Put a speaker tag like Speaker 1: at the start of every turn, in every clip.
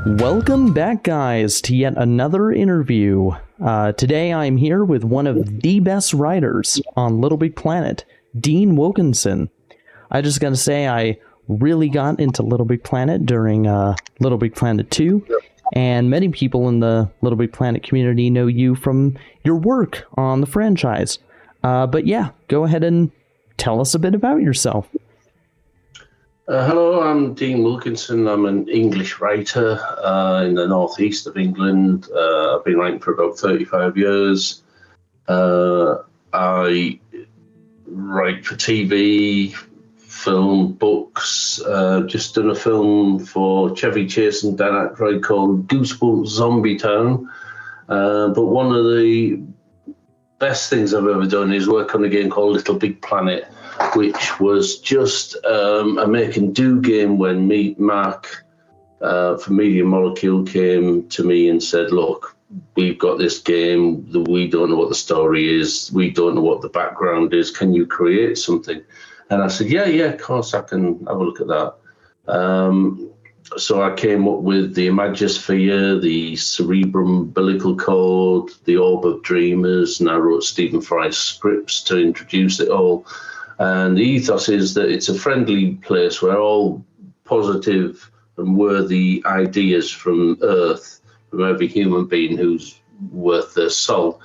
Speaker 1: Welcome back, guys, to yet another interview. Today I'm here with one of the best writers on LittleBigPlanet, Dean Wilkinson. I just gotta say, I really got into LittleBigPlanet during LittleBigPlanet 2, and many people in the LittleBigPlanet community know you from your work on the franchise. But yeah, go ahead and tell us a bit about yourself.
Speaker 2: Hello, I'm Dean Wilkinson. I'm an English writer in the northeast of England. I've been writing for about 35 years. I write for TV, film, books. Just done a film for Chevy Chase and Dan Aykroyd called Goosebumps Zombie Town. But one of the best things I've ever done is work on a game called LittleBigPlanet, which was just a make and do game when Mark from Media Molecule came to me and said, look, we've got this game, we don't know what the story is, we don't know what the background is, can you create something? And I said, yeah, of course I can have a look at that. So I came up with the Imagosphere, the Cerebrum Umbilical Cord, the Orb of Dreamers, and I wrote Stephen Fry's scripts to introduce it all. And the ethos is that it's a friendly place where all positive and worthy ideas from Earth, from every human being who's worth their salt,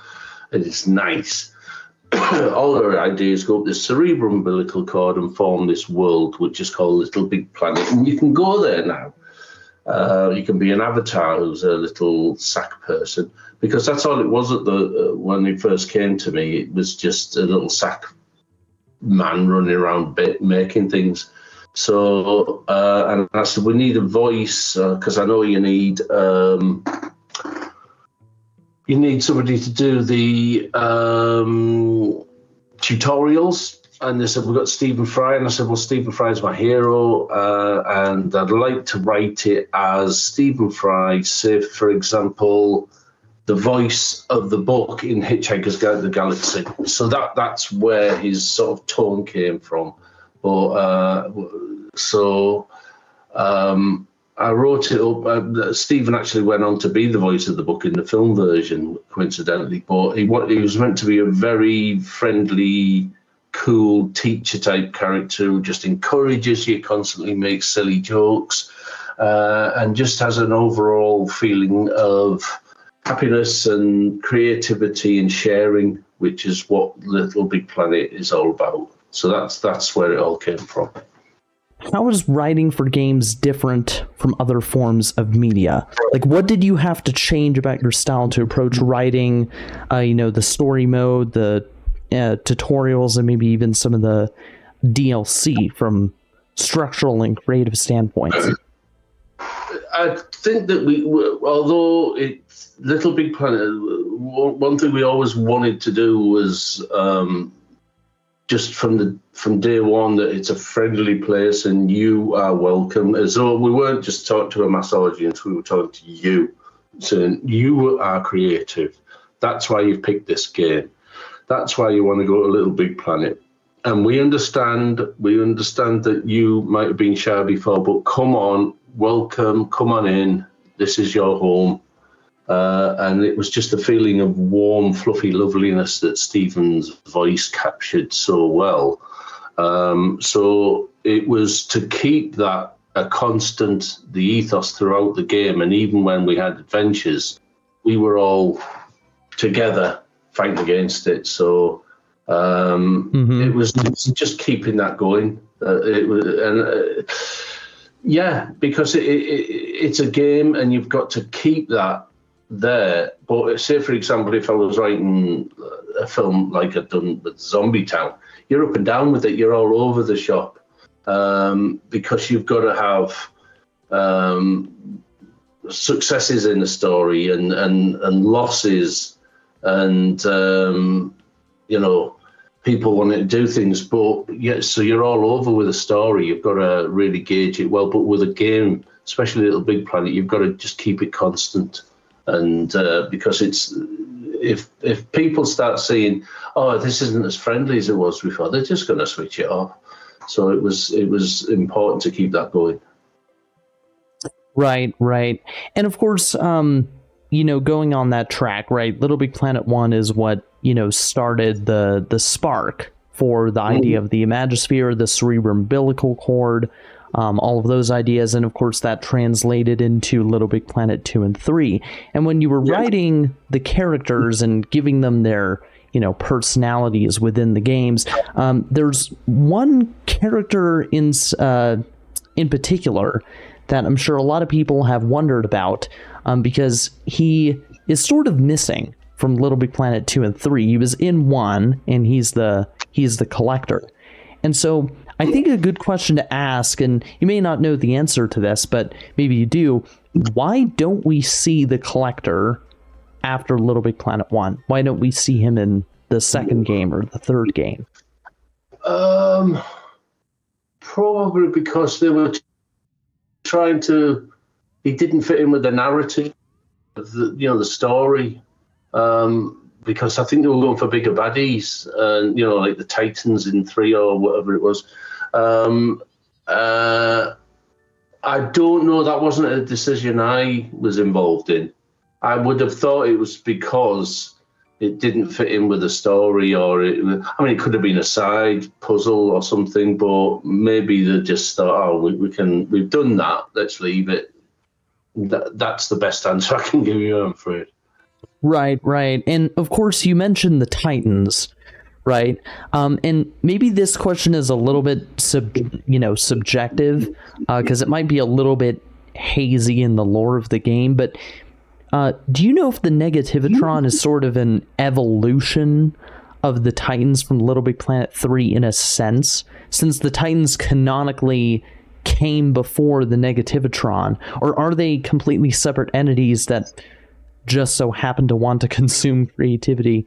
Speaker 2: and it's nice. All their ideas go up this cerebral umbilical cord and form this world, which is called LittleBigPlanet. And you can go there now. You can be an avatar who's a little sack person, because that's all it was at when it first came to me. It was just a little sack man running around making things. So and I said, we need a voice, because I know you need somebody to do the tutorials. And they said, we've got Stephen Fry. And I said, well, Stephen Fry's my hero, and I'd like to write it as Stephen Fry, say, for example, the voice of the book in Hitchhiker's Guide to the Galaxy. So that's where his sort of tone came from. But I wrote it up. Stephen actually went on to be the voice of the book in the film version, coincidentally. But he was meant to be a very friendly, cool teacher-type character who just encourages you, constantly makes silly jokes, and just has an overall feeling of happiness and creativity and sharing, which is what LittleBigPlanet is all about. So that's where it all came from.
Speaker 1: How is writing for games different from other forms of media? Like, what did you have to change about your style to approach writing, the story mode, the tutorials, and maybe even some of the DLC from structural and creative standpoints?
Speaker 2: I think that although it's LittleBigPlanet, one thing we always wanted to do was just from day one that it's a friendly place and you are welcome. As though we weren't just talking to a mass audience, we were talking to you, saying you are creative. That's why you've picked this game. That's why you want to go to LittleBigPlanet. And we understand that you might have been shy before, but come on, welcome, come on in. This is your home. And it was just a feeling of warm, fluffy loveliness that Stephen's voice captured so well. So it was to keep that a constant, the ethos throughout the game. And even when we had adventures, we were all together fighting against it. So it was just keeping that going. Because it's a game and you've got to keep that there. But say, for example, if I was writing a film like I've done with Zombie Town, you're up and down with it. You're all over the shop because you've got to have successes in the story and losses and people want to do things, but yeah, so you're all over with a story. You've got to really gauge it well. But with a game, especially LittleBigPlanet, you've got to just keep it constant. And because it's if people start seeing, oh, this isn't as friendly as it was before, they're just going to switch it off. So it was important to keep that going.
Speaker 1: Right. And of course, going on that track, right? LittleBigPlanet 1 is what, started the spark for the idea of the Imagosphere, the cerebral umbilical cord, all of those ideas. And of course, that translated into LittleBigPlanet 2 and 3. And when you were writing the characters and giving them their, personalities within the games, there's one character in particular that I'm sure a lot of people have wondered about, because he is sort of missing from LittleBigPlanet 2 and 3. He was in 1, and he's the collector. And so I think a good question to ask, and you may not know the answer to this, but maybe you do, why don't we see the collector after LittleBigPlanet 1? Why don't we see him in the second game or the third game?
Speaker 2: Probably because they were trying to, he didn't fit in with the narrative of the story, because I think they were going for bigger baddies, and like the Titans in 3 or whatever it was. I don't know, that wasn't a decision I was involved in. I would have thought it was because it didn't fit in with the story, or it could have been a side puzzle or something, but maybe they just thought, we've done that, let's leave it. That's the best answer I can give you, I'm afraid.
Speaker 1: Right. And of course, you mentioned the Titans, right? And maybe this question is a little bit subjective, because it might be a little bit hazy in the lore of the game, but do you know if the Negativitron is sort of an evolution of the Titans from LittleBigPlanet 3 in a sense, since the Titans canonically came before the Negativitron, or are they completely separate entities that just so happen to want to consume creativity?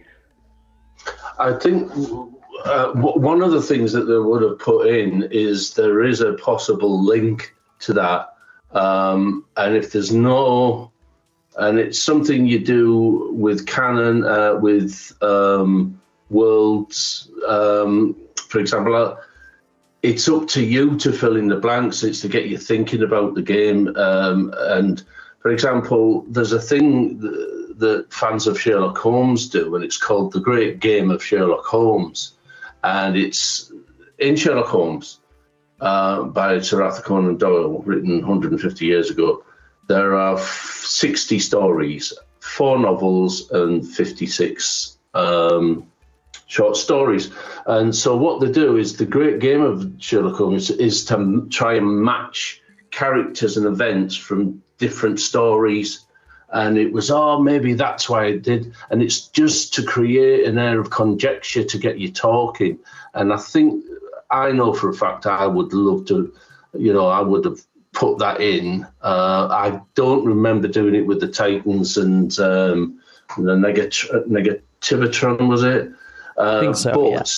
Speaker 2: I think one of the things that they would have put in is there is a possible link to that, and if there's no, and it's something you do with canon, with worlds, for example. It's up to you to fill in the blanks. It's to get you thinking about the game. And for example, there's a thing that fans of Sherlock Holmes do, and it's called The Great Game of Sherlock Holmes. And it's in Sherlock Holmes by Sir Arthur Conan Doyle, written 150 years ago. There are 60 stories, 4 novels, and 56 short stories. And so what they do is the great game of Sherlock Holmes is to try and match characters and events from different stories. And it was, maybe that's why it did. And it's just to create an air of conjecture to get you talking. And I know for a fact I would love to, I would have put that in. I don't remember doing it with the Titans and the Negativitron, was it?
Speaker 1: I think so,
Speaker 2: but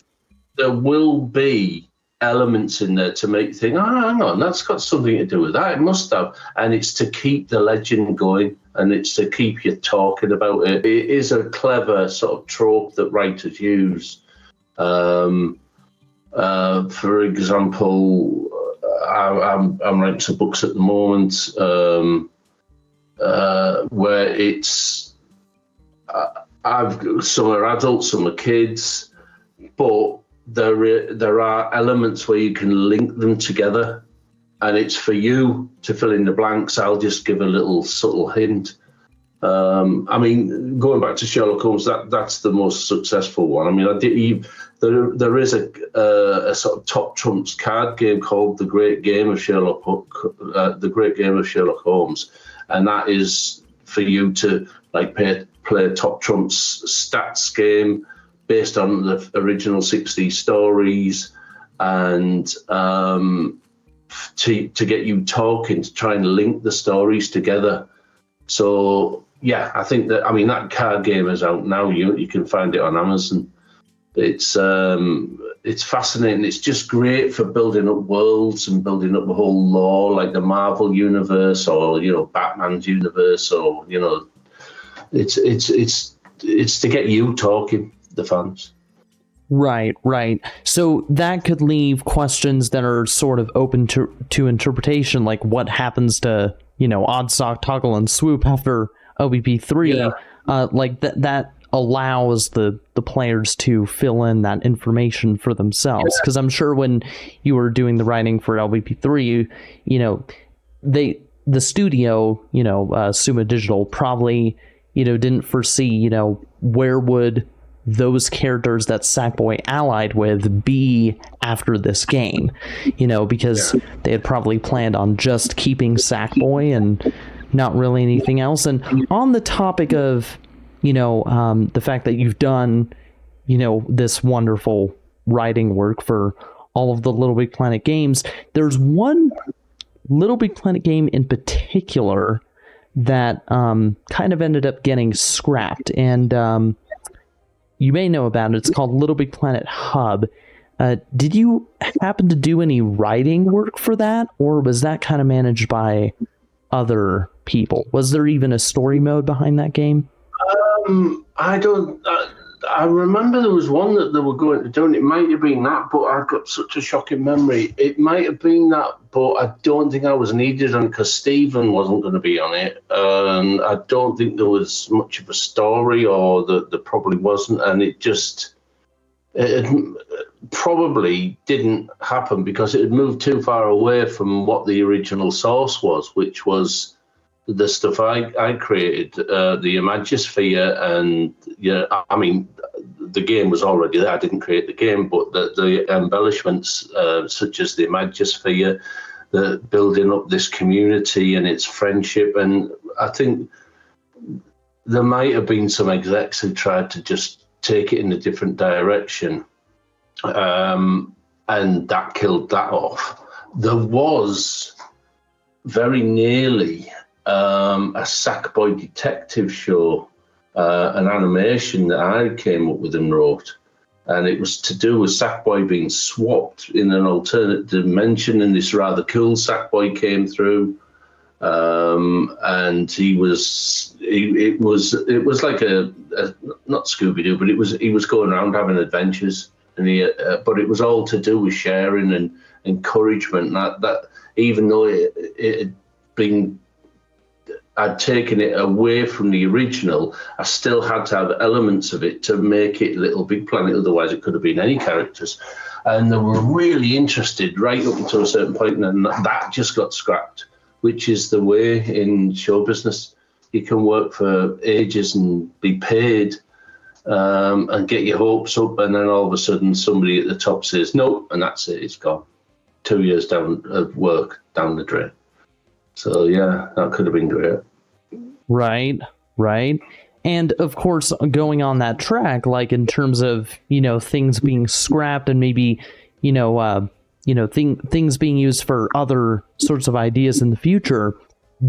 Speaker 2: there will be elements in there to make you think, hang on, that's got something to do with that. It must have. And it's to keep the legend going, and it's to keep you talking about it. It is a clever sort of trope that writers use. For example, I'm writing some books at the moment where it's some are adults, some are kids, but there are elements where you can link them together, and it's for you to fill in the blanks. I'll just give a little subtle hint. Going back to Sherlock Holmes, that's the most successful one. There is a sort of top trumps card game called The Great Game of Sherlock Holmes, and that is for you to play top trumps stats game based on the original 60 stories, and to get you talking, to try and link the stories together. So yeah, I think that card game is out now. You can find it on Amazon. It's fascinating. It's just great for building up worlds and building up the whole lore, like the Marvel universe or Batman's universe, or it's to get you talking, the fans.
Speaker 1: Right, right. So that could leave questions that are sort of open to interpretation, like what happens to, odd sock, toggle, and swoop after
Speaker 2: Yeah,
Speaker 1: OBP3. Like that allows the players to fill in that information for themselves. Because I'm sure when you were doing the writing for LBP3, the studio, Suma Digital probably, didn't foresee, where would those characters that Sackboy allied with be after this game, because they had probably planned on just keeping Sackboy and not really anything else. And on the topic of, the fact that you've done, this wonderful writing work for all of the Little Big Planet games, there's one Little Big Planet game in particular that kind of ended up getting scrapped, and you may know about it. It's called Little Big Planet Hub. Did you happen to do any writing work for that, or was that kind of managed by other people? Was there even a story mode behind that game?
Speaker 2: I don't. I remember there was one that they were going to do, and it might have been that, but I've got such a shocking memory. It might have been that, but I don't think I was needed on because Stephen wasn't going to be on it, and I don't think there was much of a story, or that there probably wasn't, and it probably didn't happen because it had moved too far away from what the original source was, which was the stuff I created, the Imagisphere, and I mean, the game was already there. I didn't create the game, but the embellishments, such as the Imagisphere, the building up this community and its friendship, and I think there might have been some execs who tried to just take it in a different direction, and that killed that off. There was very nearly a Sackboy detective show, an animation that I came up with and wrote, and it was to do with Sackboy being swapped in an alternate dimension, and this rather cool Sackboy came through, and it was like a not Scooby-Doo, but he was going around having adventures, and but it was all to do with sharing and encouragement. That even though it had been, I'd taken it away from the original, I still had to have elements of it to make it Little Big Planet, otherwise it could have been any characters. And they were really interested right up until a certain point, and then that just got scrapped, which is the way in show business. You can work for ages and be paid, and get your hopes up, and then all of a sudden somebody at the top says no, and that's it, it's gone. 2 years down of work down the drain. So yeah, that could have been great.
Speaker 1: Right, right. And of course, going on that track, like in terms of, things being scrapped and maybe, things being used for other sorts of ideas in the future,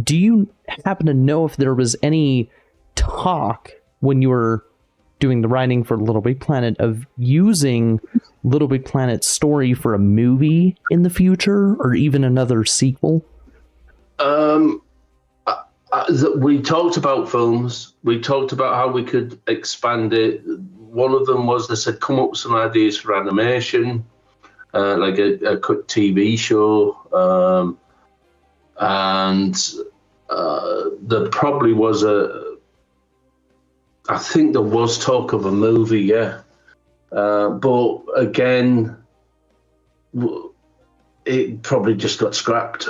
Speaker 1: do you happen to know if there was any talk when you were doing the writing for Little Big Planet of using Little Big Planet's story for a movie in the future, or even another sequel?
Speaker 2: We talked about films. We talked about how we could expand it. One of them was they said, come up with some ideas for animation, like a quick TV show. And there probably was I think there was talk of a movie, yeah. But again, it probably just got scrapped.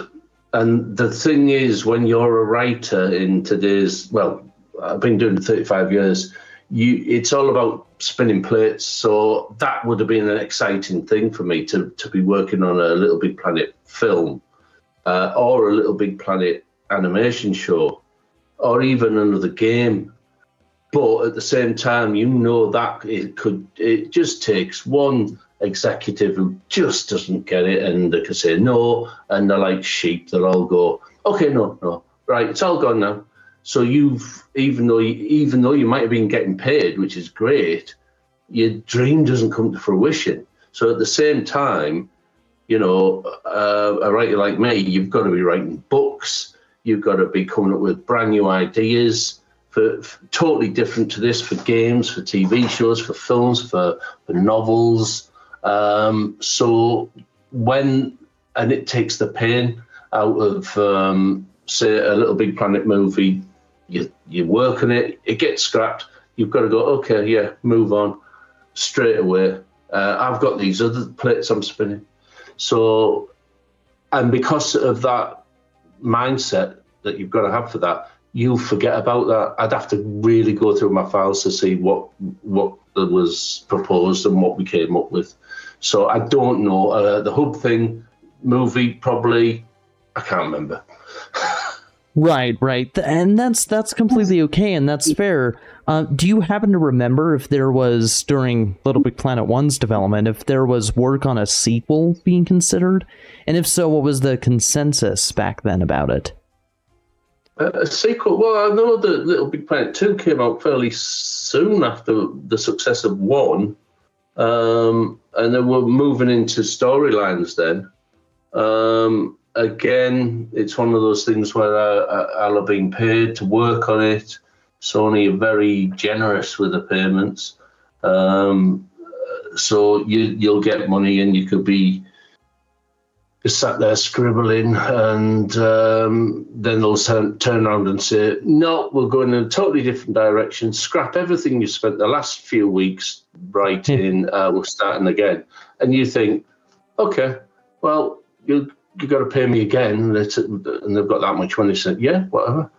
Speaker 2: And the thing is, when you're a writer in today's, well, I've been doing it 35 years, it's all about spinning plates. So that would have been an exciting thing for me to be working on a Little Big Planet film, or a Little Big Planet animation show, or even another game. But at the same time, that it just takes one executive who just doesn't get it, and they can say no, and they're like sheep. They'll all go, okay, no, right, it's all gone now. So even though you might have been getting paid, which is great, your dream doesn't come to fruition. So at the same time, a writer like me, you've got to be writing books, you've got to be coming up with brand new ideas for totally different to this, for games, for TV shows, for films, for novels. So and it takes the pain out of, say, a Little Big Planet movie. You work on it, it gets scrapped. You've got to go, okay, yeah, move on straight away. I've got these other plates I'm spinning. So, and because of that mindset that you've got to have for that, you'll forget about that. I'd have to really go through my files to see what was proposed and what we came up with. So I don't know. The Hub thing, movie, probably, I can't remember.
Speaker 1: Right. And that's completely okay, and that's fair. Do you happen to remember if there was, during Little Big Planet 1's development, if there was work on a sequel being considered? And if so, what was the consensus back then about it?
Speaker 2: A sequel? Well, I know that Little Big Planet 2 came out fairly soon after the success of 1. And they were moving into storylines then. Again, it's one of those things where I'll have been paid to work on it. Sony are very generous with the payments. So you'll get money and you could be just sat there scribbling, and then they'll turn around and say, no, we're going in a totally different direction. Scrap everything you spent the last few weeks writing. We're starting again. And you think, okay, well, you got to pay me again, and they've got that much money. So yeah, whatever.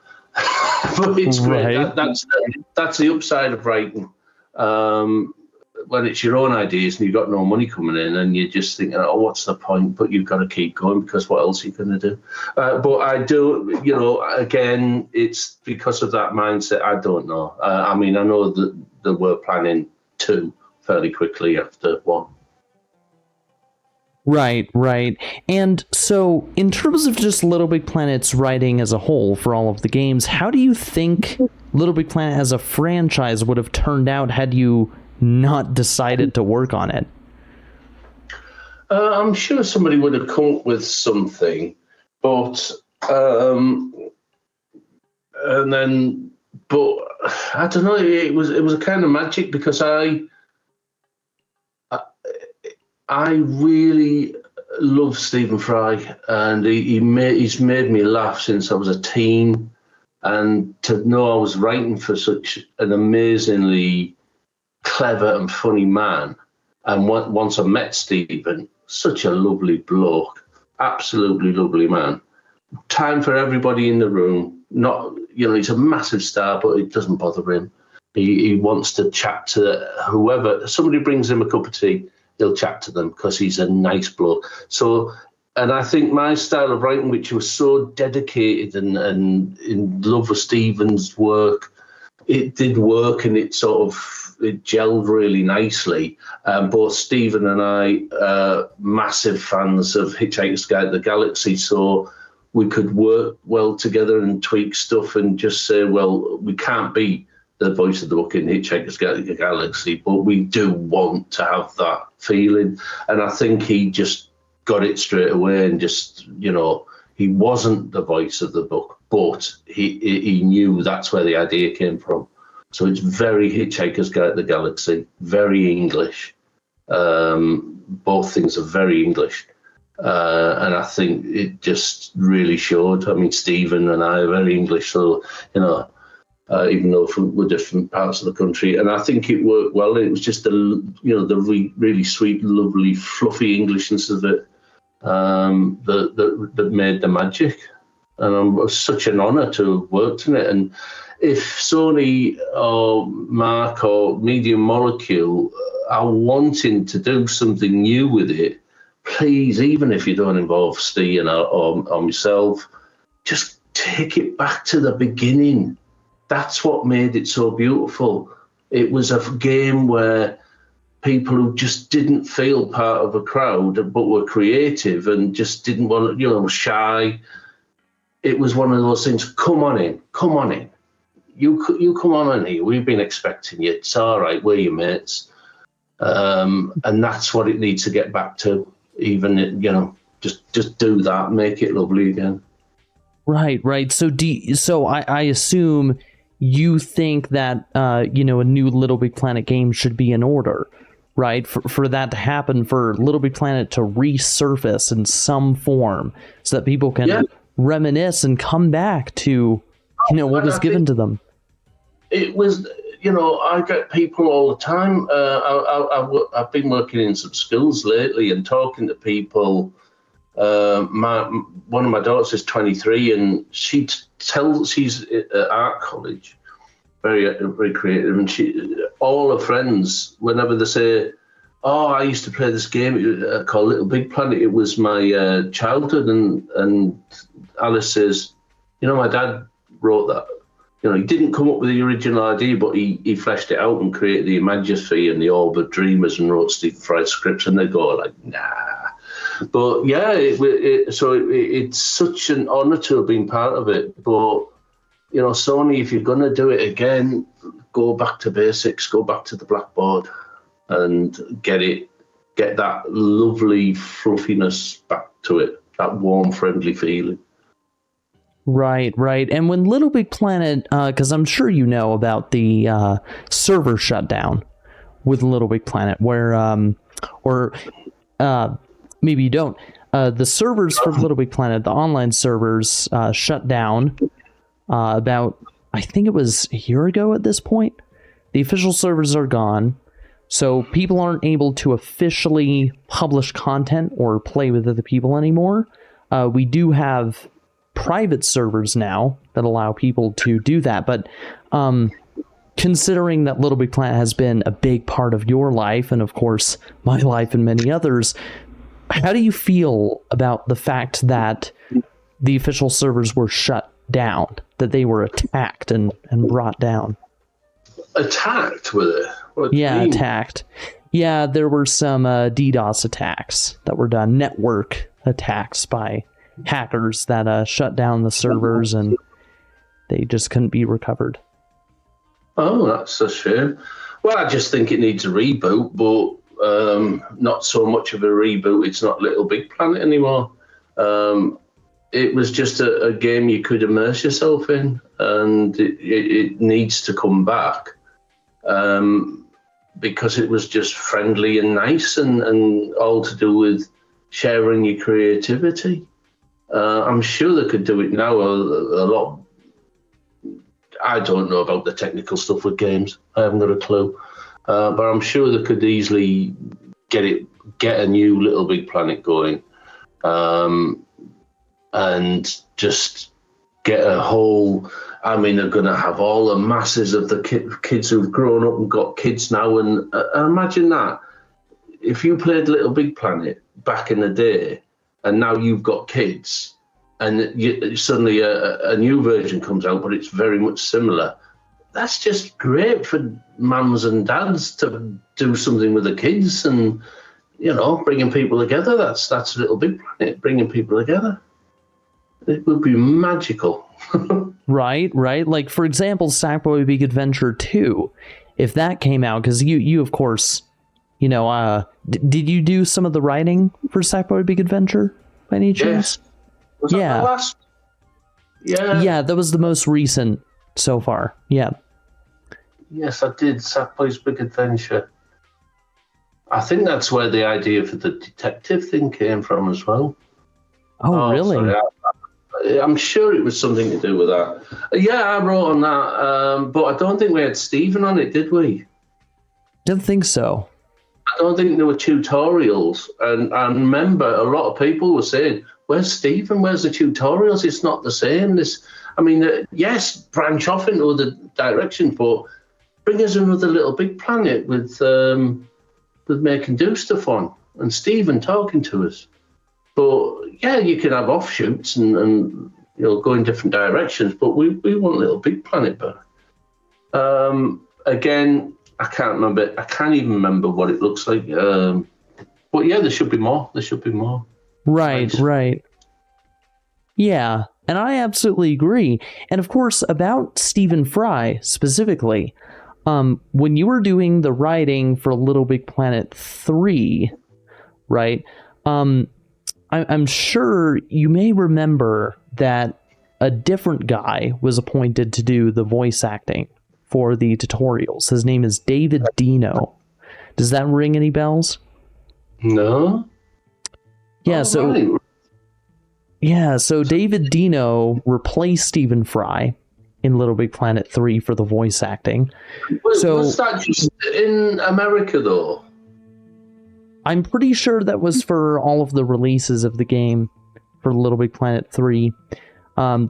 Speaker 2: But it's great.
Speaker 1: Right.
Speaker 2: That's the upside of writing. When it's your own ideas and you've got no money coming in, and you're just thinking, oh, what's the point? But you've got to keep going, because what else are you going to do? But I do, again, it's because of that mindset. I don't know. I mean, I know that they were planning 2 fairly quickly after 1.
Speaker 1: Right. And so, in terms of just Little Big Planet's writing as a whole for all of the games, how do you think Little Big Planet as a franchise would have turned out had you not decided to work on it?
Speaker 2: I'm sure somebody would have come up with something, but I don't know. It was a kind of magic, because I really love Stephen Fry, and he's made me laugh since I was a teen, and to know I was writing for such an amazingly clever and funny man. And once I met Stephen, such a lovely bloke, absolutely lovely man. Time for everybody in the room. Not, he's a massive star, but it doesn't bother him. He wants to chat to whoever. Somebody brings him a cup of tea, he'll chat to them, because he's a nice bloke. So, and I think my style of writing, which was so dedicated and in love with Stephen's work, it did work, and it gelled really nicely. Both Stephen and I massive fans of Hitchhiker's Guide to the Galaxy, so we could work well together and tweak stuff and just say, well, we can't be the voice of the book in Hitchhiker's Guide to the Galaxy, but we do want to have that feeling. And I think he just got it straight away, and just, he wasn't the voice of the book, but he knew that's where the idea came from. So it's very Hitchhiker's Guide to the Galaxy, very English. Both things are very English. And I think it just really showed. I mean, Stephen and I are very English, so, even though we're different parts of the country. And I think it worked well. It was just the really sweet, lovely, fluffy Englishness of it that made the magic. And it was such an honour to have worked in it. And if Sony or Mark or Medium Molecule are wanting to do something new with it, please, even if you don't involve Steve or myself, just take it back to the beginning. That's what made it so beautiful. It was a game where people who just didn't feel part of a crowd but were creative and just didn't want to, shy. It was one of those things, come on in. You come on in here. We've been expecting you. It's all right. We're your mates. And that's what it needs to get back to. Even, just do that. Make it lovely again.
Speaker 1: Right. So I assume you think that, a new Little Big Planet game should be in order, right? For that to happen, for Little Big Planet to resurface in some form so that people can reminisce and come back to, what was given to them.
Speaker 2: It was, I get people all the time. I've been working in some schools lately and talking to people. One of my daughters is 23, and she's at art college, very creative, and all her friends, whenever they say, "Oh, I used to play this game called Little Big Planet. It was my childhood," and Alice says, "My dad wrote that. He didn't come up with the original idea, but he fleshed it out and created the Imagisphere and the Orb of Dreamers and wrote Stephen Fry's scripts," and they go like, "Nah." But yeah, it's such an honour to have been part of it. But Sony, if you're going to do it again, go back to basics, go back to the blackboard, and get that lovely fluffiness back to it, that warm, friendly feeling.
Speaker 1: Right. And when Little Big Planet, because I'm sure you know about the server shutdown with Little Big Planet, where, or maybe you don't, the servers for Little Big Planet, the online servers, shut down about, I think it was a year ago at this point. The official servers are gone, so people aren't able to officially publish content or play with other people anymore. We do have private servers now that allow people to do that, but considering that Little Big Planet has been a big part of your life, and of course my life and many others, how do you feel about the fact that the official servers were shut down, that they were attacked and brought down?
Speaker 2: Attacked, were they? What do you mean?
Speaker 1: Attacked. Yeah, there were some DDoS attacks that were done, network attacks by hackers that shut down the servers, and they just couldn't be recovered.
Speaker 2: Oh, that's a shame. Well, I just think it needs a reboot, but not so much of a reboot. It's not Little Big Planet anymore. It was just a game you could immerse yourself in, and it needs to come back because it was just friendly and nice and all to do with sharing your creativity. I'm sure they could do it now a lot. I don't know about the technical stuff with games. I haven't got a clue. But I'm sure they could easily get a new Little Big Planet going, and just get a whole. I mean, they're going to have all the masses of the kids who've grown up and got kids now, and imagine that if you played Little Big Planet back in the day, and now you've got kids, and suddenly a new version comes out, but it's very much similar. That's just great for mums and dads to do something with the kids, and bringing people together. That's Little Big Planet, bringing people together. It would be magical.
Speaker 1: Right. Like, for example, Sackboy Big Adventure 2, if that came out, because you of course, did you do some of the writing for Sackboy Big Adventure by any chance?
Speaker 2: Yes. Was that the last? Yeah.
Speaker 1: Yeah, that was the most recent so far. Yeah.
Speaker 2: Yes, I did. Sackboy's Big Adventure. I think that's where the idea for the detective thing came from as well.
Speaker 1: Oh, really?
Speaker 2: Sorry, I'm sure it was something to do with that. Yeah, I wrote on that, but I don't think we had Stephen on it, did we?
Speaker 1: Don't think so.
Speaker 2: I don't think there were tutorials. And I remember a lot of people were saying, "Where's Stephen? Where's the tutorials? It's not the same." Yes, branch off into other directions, but bring us another Little Big Planet with making do stuff on, and Stephen talking to us. But yeah, you can have offshoots and go in different directions, but we want Little Big Planet back. Again, I can't remember. I can't even remember what it looks like. But yeah, there should be more.
Speaker 1: Right. Yeah, and I absolutely agree. And of course, about Stephen Fry specifically, when you were doing the writing for Little Big Planet 3, right? I'm sure you may remember that a different guy was appointed to do the voice acting for the tutorials. His name is David Dino. Does that ring any bells?
Speaker 2: No.
Speaker 1: Yeah, so David Dino replaced Stephen Fry in Little Big Planet 3 for the voice acting.
Speaker 2: Was that just in America, though?
Speaker 1: I'm pretty sure that was for all of the releases of the game for Little Big Planet 3.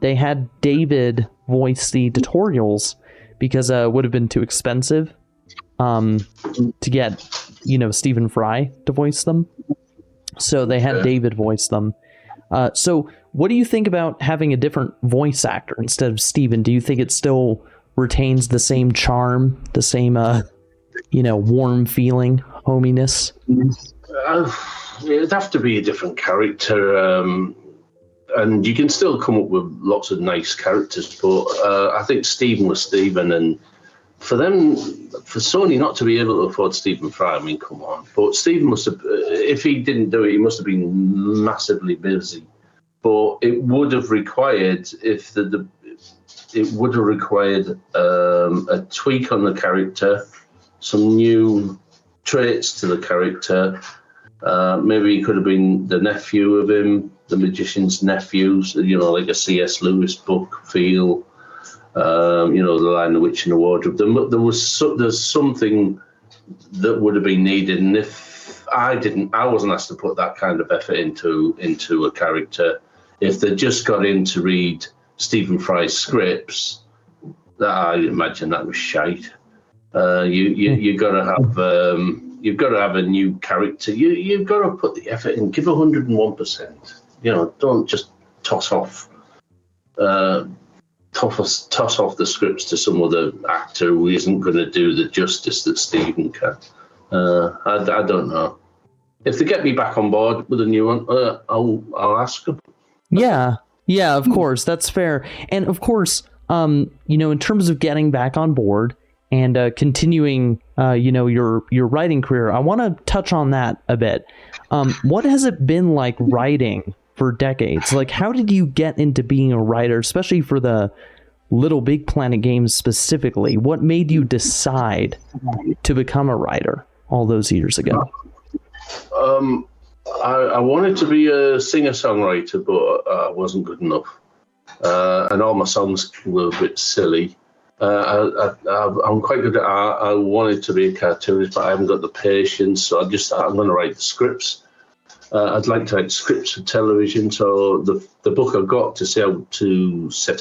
Speaker 1: They had David voice the tutorials because it would have been too expensive to get, Stephen Fry to voice them. So they had David voice them. So what do you think about having a different voice actor instead of Stephen? Do you think it still retains the same charm, the same, warm feeling, hominess?
Speaker 2: It'd have to be a different character. And you can still come up with lots of nice characters, but I think Stephen was Stephen, and for Sony not to be able to afford Stephen Fry, I mean, come on. But Stephen must have, if he didn't do it, he must have been massively busy. But it would have required, a tweak on the character, some new traits to the character. Maybe he could have been the nephew of him, the magician's nephew, like a C.S. Lewis book feel. The Lion, the Witch, and the Wardrobe. There's something that would have been needed, and if I wasn't asked to put that kind of effort into a character. If they just got in to read Stephen Fry's scripts, I imagine that was shite. You've got to have a new character. You've got to put the effort in. Give 101%. Don't just toss off the scripts to some other actor who isn't going to do the justice that Stephen can. I don't know. If they get me back on board with a new one, I'll ask them.
Speaker 1: Yeah, of course, that's fair. And of course, in terms of getting back on board and continuing, your writing career, I want to touch on that a bit. What has it been like writing for decades? Like, how did you get into being a writer, especially for the Little Big Planet games specifically? What made you decide to become a writer all those years ago?
Speaker 2: I wanted to be a singer-songwriter, but I wasn't good enough. And all my songs were a bit silly. I'm quite good at art. I wanted to be a cartoonist, but I haven't got the patience, so I just thought I'm going to write the scripts. I'd like to write scripts for television, so the book I got to set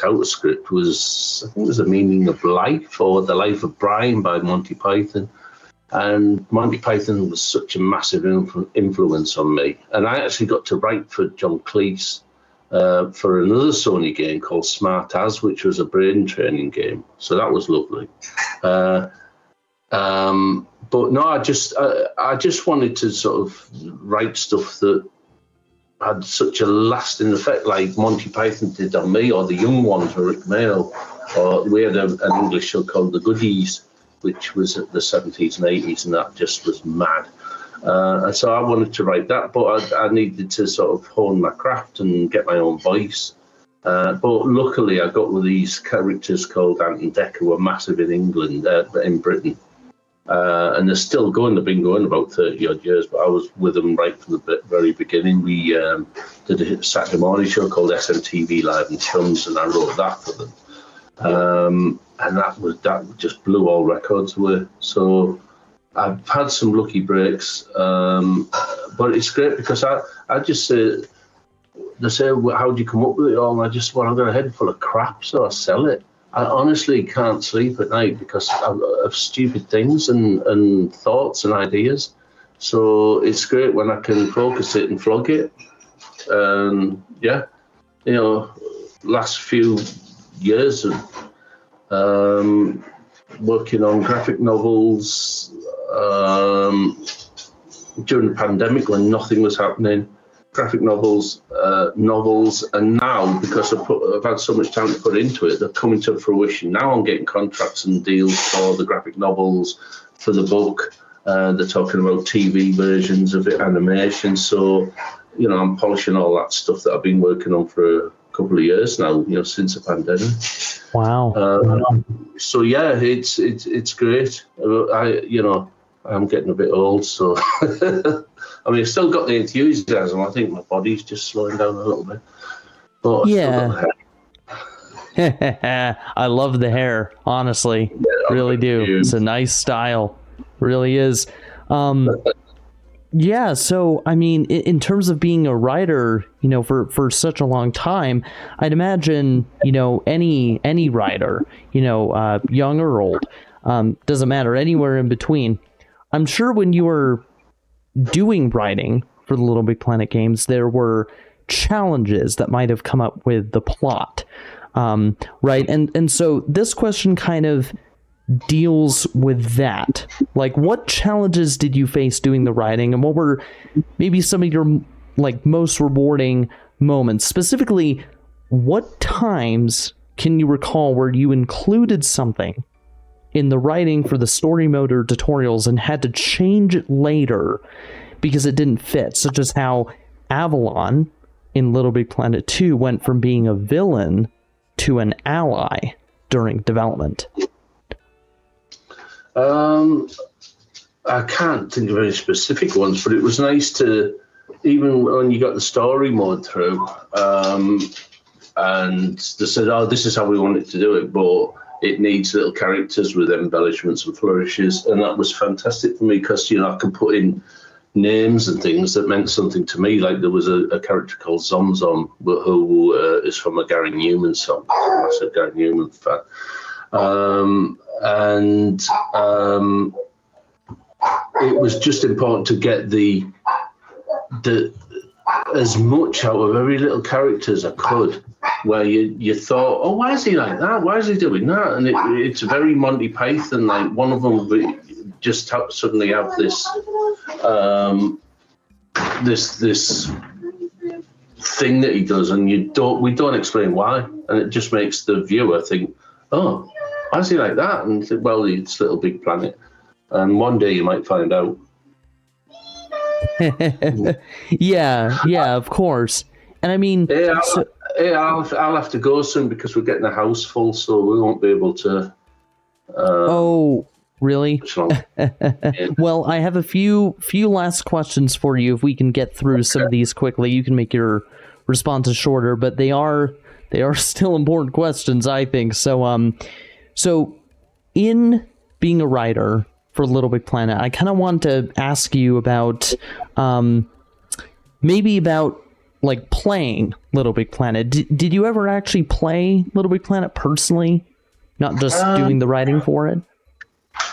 Speaker 2: out a script was, I think it was The Meaning of Life, or The Life of Brian by Monty Python. And Monty Python was such a massive influence on me. And I actually got to write for John Cleese for another Sony game called Smart As, which was a brain training game. So that was lovely. But no, I just wanted to sort of write stuff that had such a lasting effect, like Monty Python did on me, or the young ones with Rick Mail. Or we had an English show called The Goodies, which was at the 70s and 80s, and that just was mad. And so I wanted to write that, but I needed to sort of hone my craft and get my own voice. But luckily, I got with these characters called Ant and Dec, who were massive in England, in Britain. And they're still going. They've been going about 30-odd years, but I was with them right from the very beginning. We did a Saturday morning show called SMTV Live and Chums, and I wrote that for them. And that just blew all records away. So I've had some lucky breaks, but it's great because I just say, they say, how do you come up with it all? And I've got a head full of crap, so I sell it. I honestly can't sleep at night because of stupid things and thoughts and ideas. So it's great when I can focus it and flog it. Last few years working on graphic novels during the pandemic when nothing was happening, graphic novels, and now because I've had so much time to put into it, they're coming to fruition. Now I'm getting contracts and deals for the graphic novels, for the book. They're talking about TV versions of it, animation. So, I'm polishing all that stuff that I've been working on for a couple of years now, since the pandemic.
Speaker 1: Wow.
Speaker 2: So yeah, it's great. I'm getting a bit old, so I mean, I've still got the enthusiasm. I think my body's just slowing down a little bit. But I've still got the hair.
Speaker 1: I love the hair, honestly. Really do. It's a nice style. Really is. Yeah, so I mean, in terms of being a writer, for such a long time, I'd imagine, any writer, young or old, doesn't matter, anywhere in between. I'm sure when you were doing writing for the Little Big Planet games, there were challenges that might have come up with the plot. Right. And so this question kind of deals with that. Like, what challenges did you face doing the writing, and what were maybe some of your most rewarding moments? Specifically, what times can you recall where you included something in the writing for the story mode or tutorials and had to change it later because it didn't fit, such as how Avalon in Little Big Planet 2 went from being a villain to an ally during development?
Speaker 2: I can't think of any specific ones, but it was nice to, even when you got the story mode through, and they said, oh, this is how we want it to do it, but it needs little characters with embellishments and flourishes, and that was fantastic for me because, I could put in names and things that meant something to me. Like there was a character called Zom, who is from a Gary Newman song. I'm a massive Gary Newman fan. It was just important to get the as much out of every little character as I could, where you thought, oh, why is he like that? Why is he doing that? And it's very Monty Python. Like one of them just suddenly have this this thing that he does, and we don't explain why, and it just makes the viewer think, oh, why is he like that? And well, it's Little Big Planet, and one day you might find out. yeah, of course. And I mean, I'll have to go soon because we're getting a house full, so we won't be able to.
Speaker 1: Oh, really? Well, I have a few last questions for you. If we can get through some of these quickly, you can make your responses shorter, but they are still important questions, I think. So in being a writer for Little Big Planet, I kind of want to ask you about maybe about playing Little Big Planet. Did you ever actually play Little Big Planet personally, not just doing the writing for it?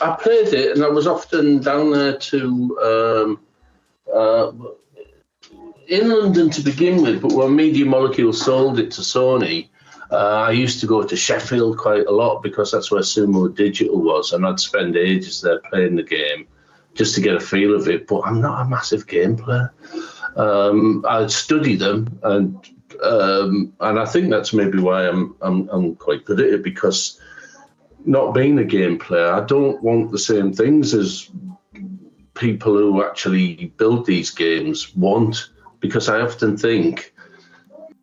Speaker 2: I played it, and I was often down there to in London to begin with, but when Media Molecule sold it to Sony, I used to go to Sheffield quite a lot because that's where Sumo Digital was, and I'd spend ages there playing the game just to get a feel of it. But I'm not a massive game player. I'd study them, and I think that's maybe why I'm quite good at it, because not being a game player, I don't want the same things as people who actually build these games want, because I often think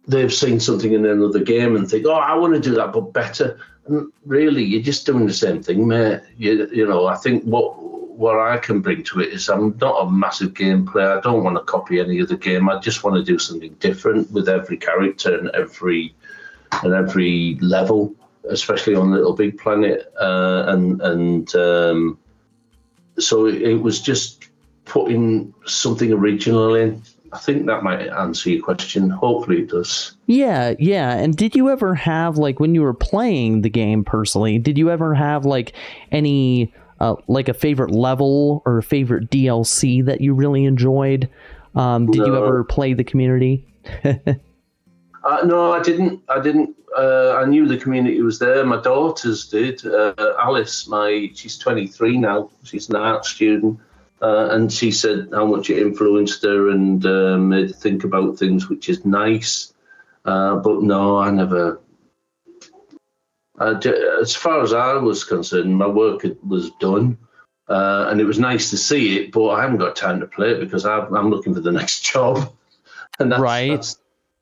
Speaker 2: they've seen something in another game and think, oh, I want to do that, but better. And really, you're just doing the same thing, mate. I think what I can bring to it is I'm not a massive game player. I don't want to copy any other game. I just want to do something different with every character and every level, especially on Little Big Planet. So it was just putting something original in. I think that might answer your question. Hopefully it does.
Speaker 1: Yeah. And did you ever have, when you were playing the game personally, did you ever have, any, a favorite level or a favorite DLC that you really enjoyed? Did you ever play the community?
Speaker 2: No, I didn't. I knew the community was there. My daughters did. Alice, she's 23 now. She's an art student. And she said how much it influenced her and made her think about things, which is nice. But no, I never. As far as I was concerned, my work was done. And it was nice to see it, but I haven't got time to play it because I'm looking for the next job. And that's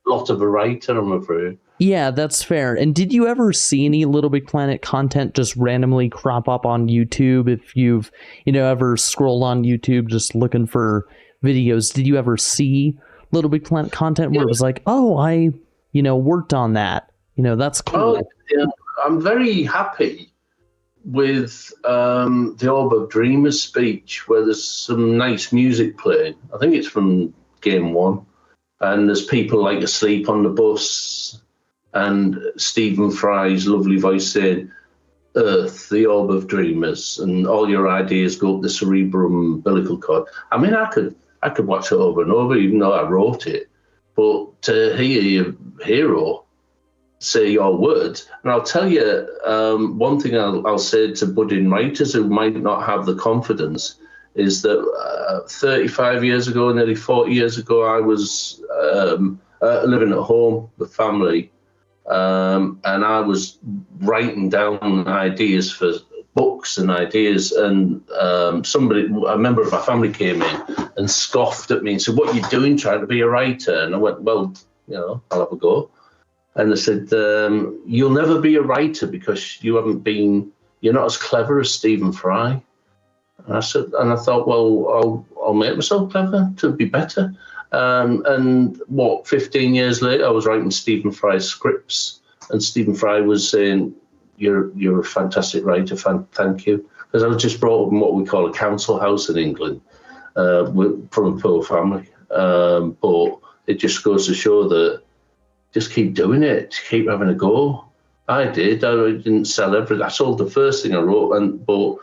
Speaker 2: a lot of a writer, I'm afraid.
Speaker 1: Yeah, that's fair. And did you ever see any Little Big Planet content just randomly crop up on YouTube? If you've, ever scrolled on YouTube just looking for videos, did you ever see Little Big Planet content where it was like, oh, I, worked on that? That's cool.
Speaker 2: Oh, yeah. I'm very happy with the Orb of Dreamers speech, where there's some nice music playing. I think it's from Game 1. And there's people like asleep on the bus, and Stephen Fry's lovely voice saying, Earth, the Orb of Dreamers, and all your ideas go up the cerebrum umbilical cord. I mean, I could watch it over and over, even though I wrote it. But to hear your hero say your words, and I'll tell you one thing I'll say to budding writers who might not have the confidence is that 35 years ago, nearly 40 years ago, I was living at home with family, and I was writing down ideas for books and ideas, and a member of my family came in and scoffed at me and said, "What are you doing trying to be a writer?" And I went, "Well, I'll have a go." And they said, "You'll never be a writer because you're not as clever as Stephen Fry." And I thought, well, I'll make myself clever to be better. And 15 years later, I was writing Stephen Fry's scripts, and Stephen Fry was saying, "You're a fantastic writer, thank you." Because I was just brought up in what we call a council house in England, from a poor family. But it just goes to show that just keep doing it, keep having a go. I did. I didn't sell everything. I sold the first thing I wrote, but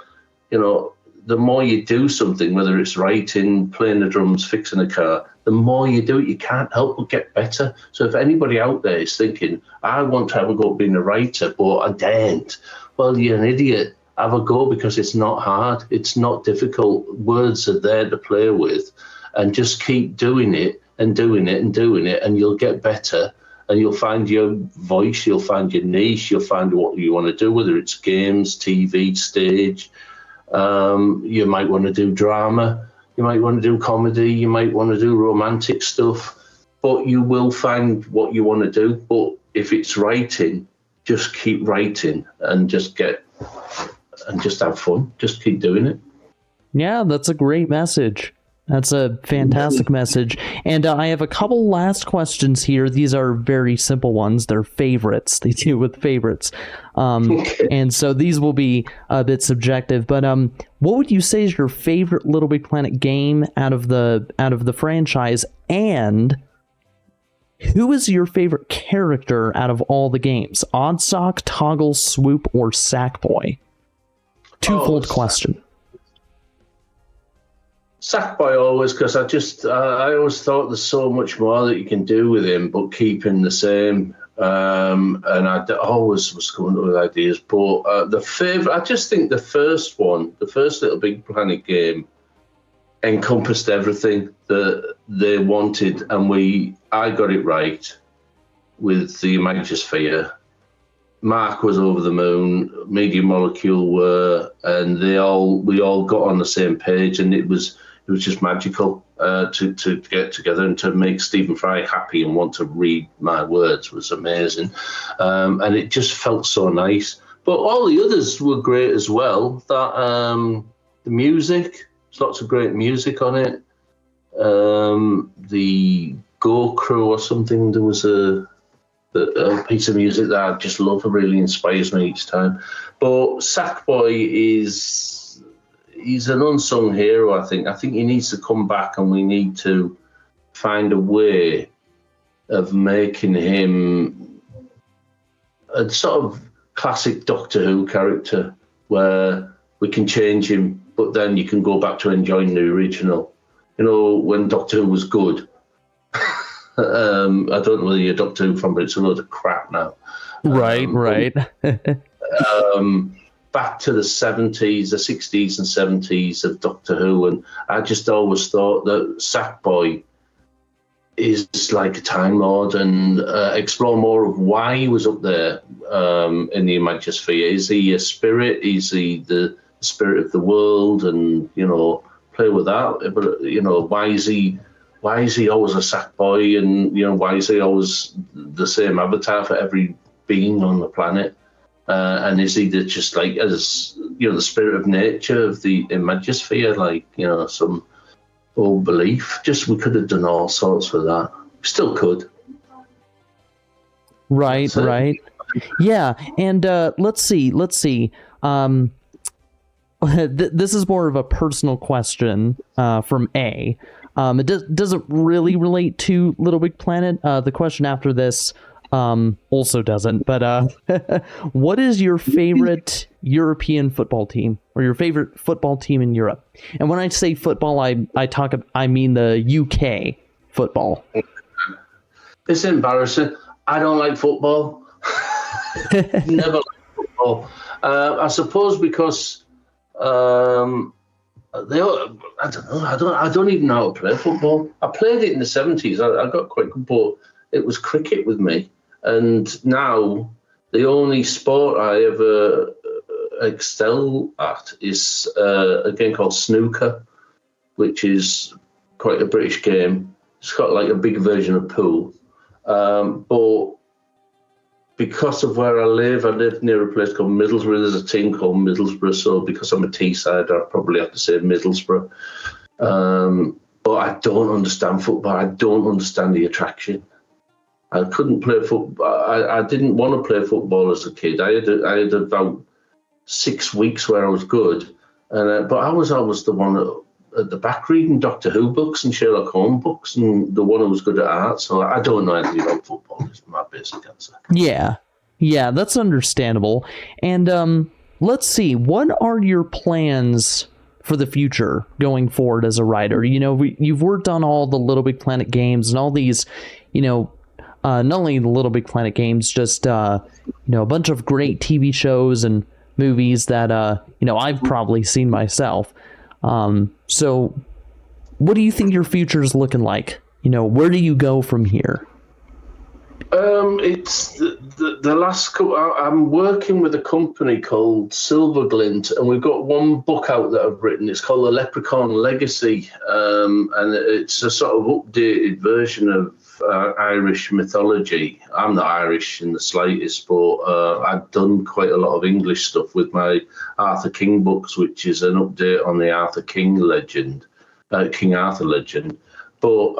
Speaker 2: the more you do something, whether it's writing, playing the drums, fixing a car, the more you do it, you can't help but get better. So if anybody out there is thinking, I want to have a go at being a writer, but I daren't, well, you're an idiot. Have a go, because it's not hard. It's not difficult. Words are there to play with, and just keep doing it and doing it and doing it, and you'll get better. And you'll find your voice, you'll find your niche, you'll find what you want to do, whether it's games, TV, stage. You might want to do drama, you might want to do comedy, you might want to do romantic stuff, but you will find what you want to do. But if it's writing, just keep writing and just have fun. Just keep doing it.
Speaker 1: Yeah, that's a great message. That's a fantastic message. And I have a couple last questions here. These are very simple ones. They're favorites. They deal with favorites. And so these will be a bit subjective. But what would you say is your favorite Little Big Planet game out of the franchise? And who is your favorite character out of all the games? Oddsock, Toggle, Swoop, or Sackboy? Twofold question.
Speaker 2: Sackboy always, because I always thought there's so much more that you can do with him, but keeping the same. And I always was coming up with ideas. But the favorite, I just think the first Little Big Planet game, encompassed everything that they wanted, and I got it right with the Imagosphere. Mark was over the moon, Media Molecule were, and we all got on the same page, and it was just magical to get together, and to make Stephen Fry happy and want to read my words was amazing. And it just felt so nice. But all the others were great as well. That the music, there's lots of great music on it. The Go Crew or something, there was a piece of music that I just love. It really inspires me each time. But Sackboy he's an unsung hero, I think. I think he needs to come back, and we need to find a way of making him a sort of classic Doctor Who character, where we can change him, but then you can go back to enjoying the original. When Doctor Who was good. I don't know whether you're a Doctor Who fan, but it's a load of crap now.
Speaker 1: Right.
Speaker 2: Back to the 70s, the 60s and 70s of Doctor Who, and I just always thought that Sackboy is like a Time Lord, and explore more of why he was up there in the Imagosphere. Is he a spirit? Is he the spirit of the world? And play with that. But why is he why is he always a sack boy, and why is he always the same avatar for every being on the planet? And is he just like, as the spirit of nature of the Imagosphere, like some old belief? Just, we could have done all sorts with that. Still could.
Speaker 1: Right. Yeah, and let's see. This is more of a personal question from A. It doesn't really relate to Little Big Planet. The question after this also doesn't. But what is your favorite European football team, or your favorite football team in Europe? And when I say football, I mean the UK football.
Speaker 2: It's embarrassing. I don't like football. Never liked football. I suppose because I don't know. I don't even know how to play football. I played it in the 70s. I got quite good, but it was cricket with me. And now the only sport I ever excel at is a game called snooker, which is quite a British game. It's got like a big version of pool. But because of where I live near a place called Middlesbrough. There's a team called Middlesbrough, so because I'm a Teesside, I probably have to say Middlesbrough. But I don't understand football. I don't understand the attraction. I couldn't play football. I didn't want to play football as a kid. I had about 6 weeks where I was good, but I was always the one at the back reading Doctor Who books and Sherlock Holmes books, and the one who was good at art. So I don't know anything about football. Is my basic answer.
Speaker 1: Yeah, that's understandable. And let's see, what are your plans for the future going forward as a writer? You've worked on all the Little Big Planet games and all these, not only the Little Big Planet games, just a bunch of great TV shows and movies that I've probably seen myself. So what do you think your future is looking like? Where do you go from here?
Speaker 2: It's the last couple. I'm working with a company called Silverglint, and we've got one book out that I've written. It's called The Leprechaun Legacy, and it's a sort of updated version of Irish mythology. I'm not Irish in the slightest, but I've done quite a lot of English stuff with my Arthur King books, which is an update on the Arthur King legend, King Arthur legend. But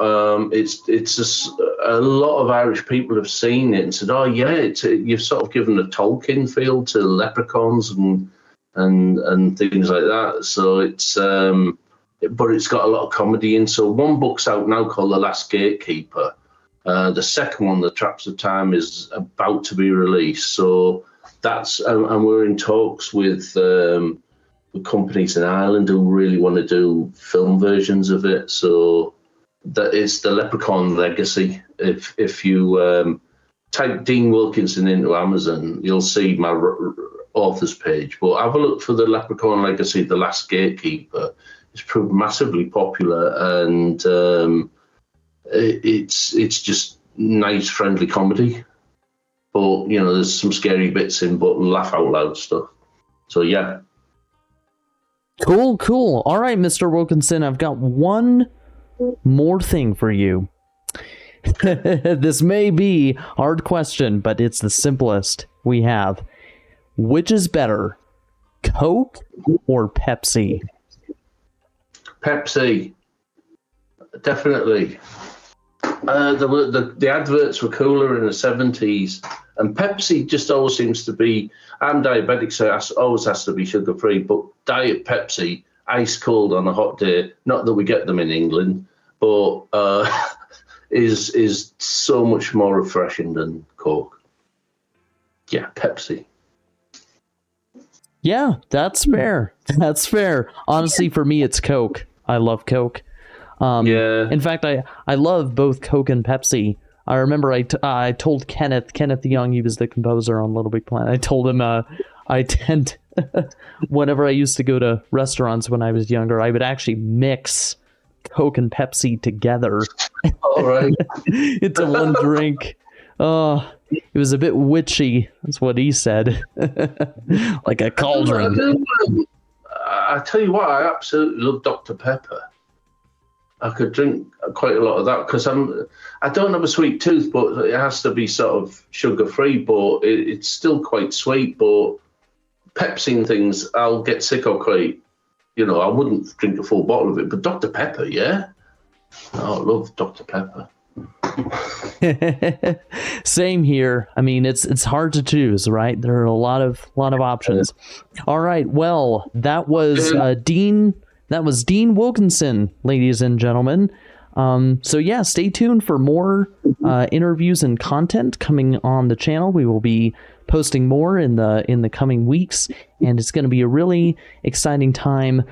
Speaker 2: it's just, a lot of Irish people have seen it and said, "Oh yeah, you've sort of given a Tolkien feel to leprechauns and things like that." So it's but it's got a lot of comedy in. So one book's out now called The Last Gatekeeper. The second one, The Traps of Time, is about to be released. So that's and we're in talks with companies in Ireland who really want to do film versions of it. So that is The Leprechaun Legacy. If you type Dean Wilkinson into Amazon, you'll see my author's page. But have a look for The Leprechaun Legacy, The Last Gatekeeper. It's proved massively popular, and it's just nice, friendly comedy. But there's some scary bits in, but laugh out loud stuff. So yeah.
Speaker 1: Cool. All right, Mr. Wilkinson, I've got one more thing for you. This may be a hard question, but it's the simplest we have. Which is better, Coke or Pepsi?
Speaker 2: Pepsi, definitely. The adverts were cooler in the 70s, and Pepsi just always seems to be. I'm diabetic, so it always has to be sugar-free. But Diet Pepsi, ice cold on a hot day. Not that we get them in England, but is so much more refreshing than Coke. Yeah, Pepsi.
Speaker 1: Yeah, that's fair. That's fair. Honestly, for me, it's Coke. I love Coke.
Speaker 2: Yeah.
Speaker 1: In fact, I love both Coke and Pepsi. I remember I told Kenneth the Young, he was the composer on Little Big Planet. I told him I tend whenever I used to go to restaurants when I was younger, I would actually mix Coke and Pepsi together.
Speaker 2: All right.
Speaker 1: Into one drink. Oh, it was a bit witchy. That's what he said. Like a cauldron.
Speaker 2: I tell you what, I absolutely love Dr. Pepper. I could drink quite a lot of that because I don't have a sweet tooth, but it has to be sort of sugar free. But it's still quite sweet. But Pepsi and things, I'll get sick of quite. You know, I wouldn't drink a full bottle of it. But Dr Pepper, yeah, I love Dr Pepper.
Speaker 1: Same here. I mean, it's hard to choose, right? There are a lot of options. All right. Well, that was Dean. That was Dean Wilkinson, ladies and gentlemen. So yeah, stay tuned for more interviews and content coming on the channel. We will be posting more in the coming weeks, and it's going to be a really exciting time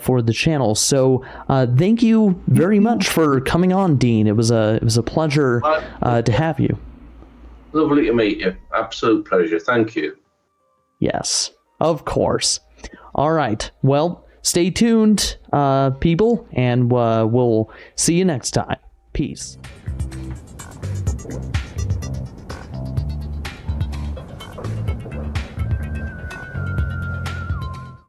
Speaker 1: for the channel. So thank you very much for coming on, Dean. It was a pleasure to have you.
Speaker 2: Lovely to meet you. Absolute pleasure. Thank you.
Speaker 1: Yes, of course. All right. Well, stay tuned, people, and we'll see you next time. Peace.